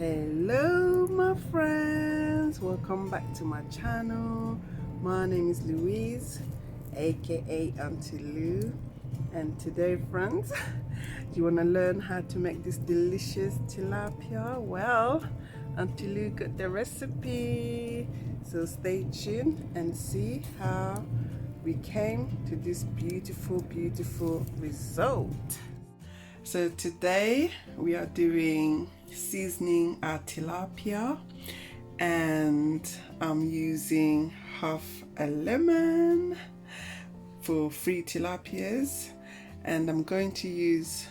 Hello my friends, welcome back to my channel. My name is Louise, aka Auntie Lou, and today friends, you want to learn how to make this delicious tilapia? Well, Auntie Lou got the recipe, so stay tuned and see how we came to this beautiful result. So today we are doing seasoning our tilapia, and I'm using half a lemon for 3 tilapias, and I'm going to use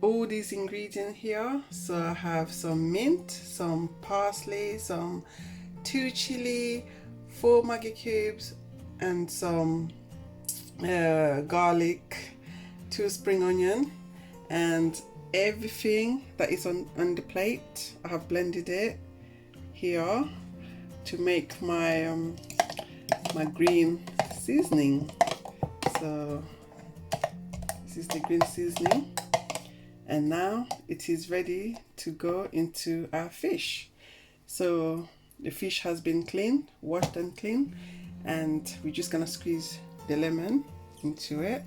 all these ingredients here. So I have some mint, some parsley, some 2 chili, 4 Maggie cubes, and some garlic, 2 spring onion, and everything that is on the plate I have blended it here to make my my green seasoning. So this is the green seasoning, and now it is ready to go into our fish. So the fish has been cleaned, washed and cleaned, and we're just gonna squeeze the lemon into it.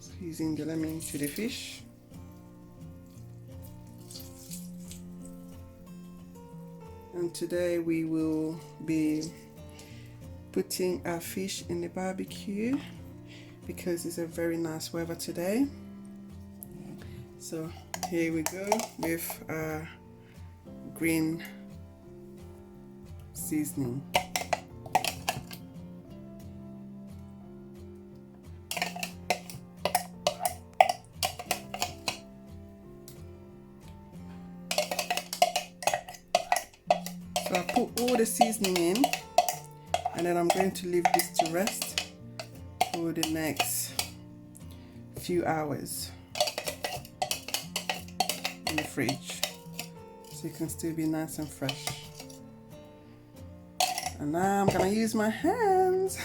Squeezing the lemon into the fish. And today we will be putting our fish in the barbecue because it's a very nice weather today. So here we go with our green seasoning. So I put all the seasoning in, and then I'm going to leave this to rest for the next few hours in the fridge, so it can still be nice and fresh. And now I'm gonna use my hands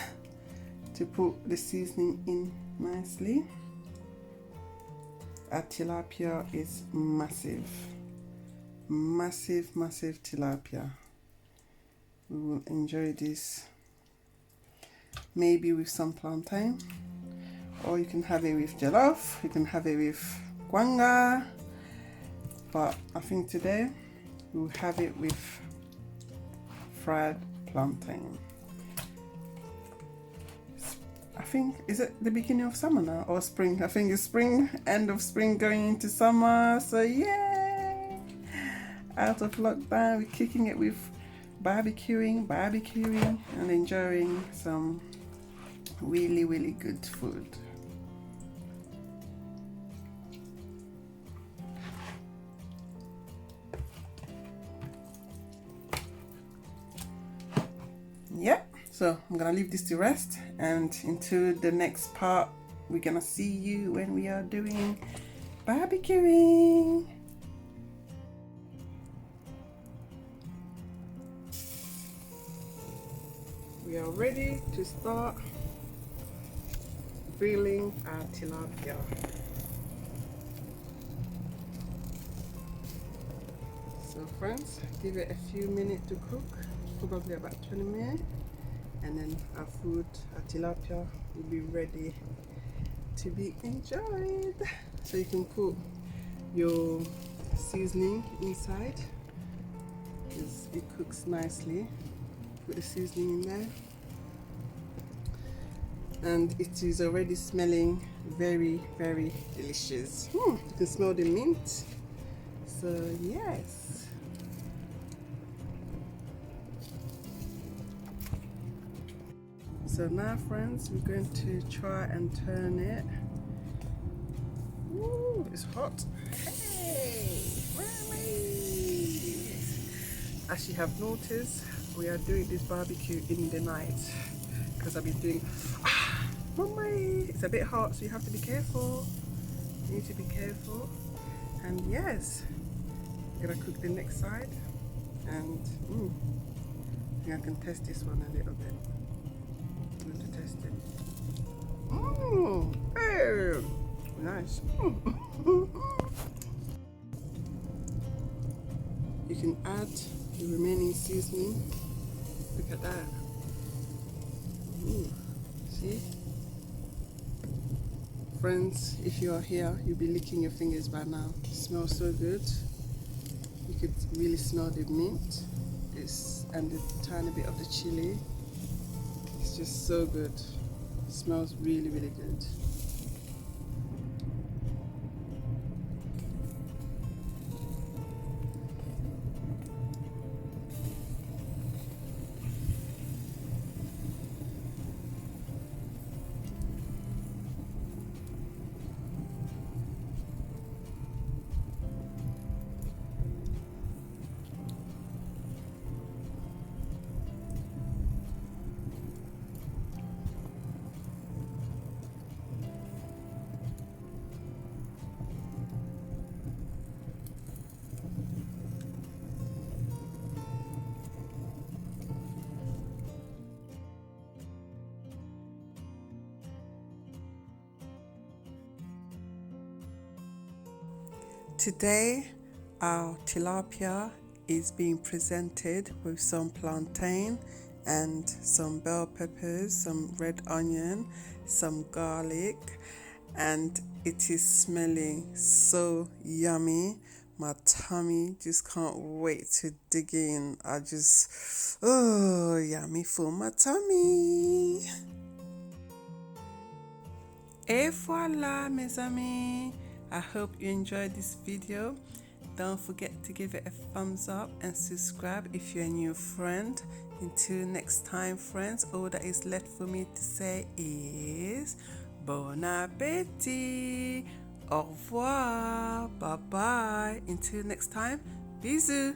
to put the seasoning in nicely. Our tilapia is massive tilapia. We will enjoy this maybe with some plantain, or you can have it with jollof, you can have it with kwanga, but I think today we'll have it with fried plantain. I think, is it the beginning of summer now or spring? I think it's spring, end of spring going into summer, so yay! Out of lockdown, we're kicking it with barbecuing and enjoying some really good food. Yep, so I'm gonna leave this to rest, and into the next part we're gonna see you when we are doing barbecuing. We are ready to start grilling our tilapia. So friends, give it a few minutes to cook, probably about 20 minutes, and then our food, our tilapia, will be ready to be enjoyed. So you can put your seasoning inside, because it cooks nicely. Put the seasoning in there, and it is already smelling very delicious. You can smell the mint, so yes. So now friends, we're going to try and turn it. Ooh, it's hot. Hey, as you have noticed, we are doing this barbecue in the night because I've been doing Mommy, it's a bit hot, so you have to be careful. You need to be careful. And yes, I'm gonna cook the next side, and I think I can test this one a little bit. I'm going to test it. Hey, nice. You can add the remaining seasoning. Look at that. Ooh, see? Friends, if you are here, you'll be licking your fingers by now. It smells so good. You could really smell the mint and the tiny bit of the chili. It's just so good. It smells really, really good. Today, our tilapia is being presented with some plantain and some bell peppers, some red onion, some garlic, and it is smelling so yummy. My tummy just can't wait to dig in. Oh, yummy for my tummy. Et voila, mes amis. I hope you enjoyed this video. Don't forget to give it a thumbs up and subscribe if you're a new friend. Until next time, friends, all that is left for me to say is bon appétit. Au revoir. Bye bye. Until next time, bisous.